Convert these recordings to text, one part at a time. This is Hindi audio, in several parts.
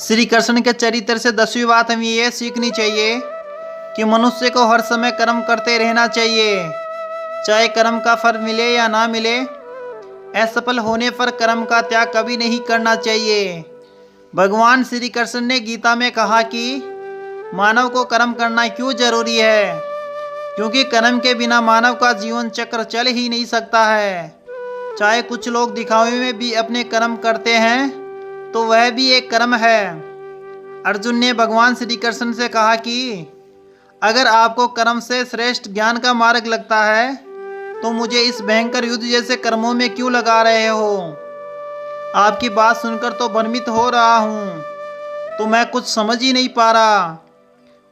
श्री कृष्ण के चरित्र से 10वीं बात हमें ये सीखनी चाहिए कि मनुष्य को हर समय कर्म करते रहना चाहिए, चाहे कर्म का फल मिले या ना मिले। असफल होने पर कर्म का त्याग कभी नहीं करना चाहिए। भगवान श्री कृष्ण ने गीता में कहा कि मानव को कर्म करना क्यों जरूरी है, क्योंकि कर्म के बिना मानव का जीवन चक्र चल ही नहीं सकता है। चाहे कुछ लोग दिखावे में भी अपने कर्म करते हैं तो वह भी एक कर्म है। अर्जुन ने भगवान श्री कृष्ण से कहा कि अगर आपको कर्म से श्रेष्ठ ज्ञान का मार्ग लगता है तो मुझे इस भयंकर युद्ध जैसे कर्मों में क्यों लगा रहे हो। आपकी बात सुनकर तो भ्रमित हो रहा हूँ, तो मैं कुछ समझ ही नहीं पा रहा।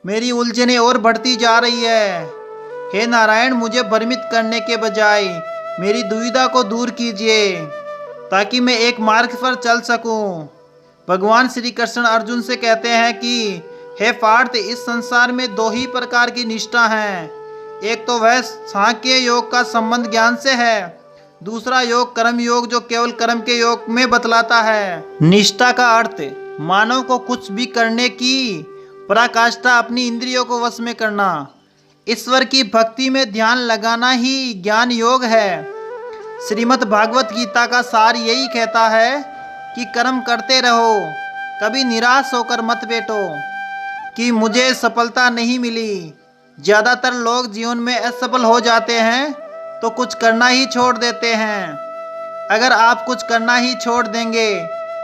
मेरी उलझनें और बढ़ती जा रही है। हे नारायण, मुझे भ्रमित करने के बजाय मेरी दुविधा को दूर कीजिए ताकि मैं एक मार्ग पर चल सकूं। भगवान श्री कृष्ण अर्जुन से कहते हैं कि हे पार्थ, इस संसार में दो ही प्रकार की निष्ठा है। एक तो वह सांख्य योग का संबंध ज्ञान से है, दूसरा योग कर्म योग जो केवल कर्म के योग में बतलाता है। निष्ठा का अर्थ मानव को कुछ भी करने की पराकाष्ठा अपनी इंद्रियों को वश में करना। ईश्वर की भक्ति में ध्यान लगाना ही ज्ञान योग है। श्रीमद् भागवत गीता का सार यही कहता है कि कर्म करते रहो, कभी निराश होकर मत बैठो कि मुझे सफलता नहीं मिली। ज़्यादातर लोग जीवन में असफल हो जाते हैं तो कुछ करना ही छोड़ देते हैं। अगर आप कुछ करना ही छोड़ देंगे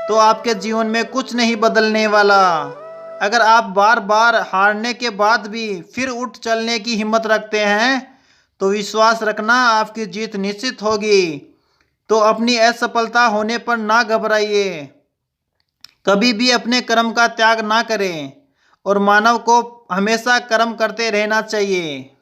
तो आपके जीवन में कुछ नहीं बदलने वाला। अगर आप बार बार हारने के बाद भी फिर उठ चलने की हिम्मत रखते हैं तो विश्वास रखना आपकी जीत निश्चित होगी। तो अपनी असफलता होने पर ना घबराइए, कभी भी अपने कर्म का त्याग ना करें और मानव को हमेशा कर्म करते रहना चाहिए।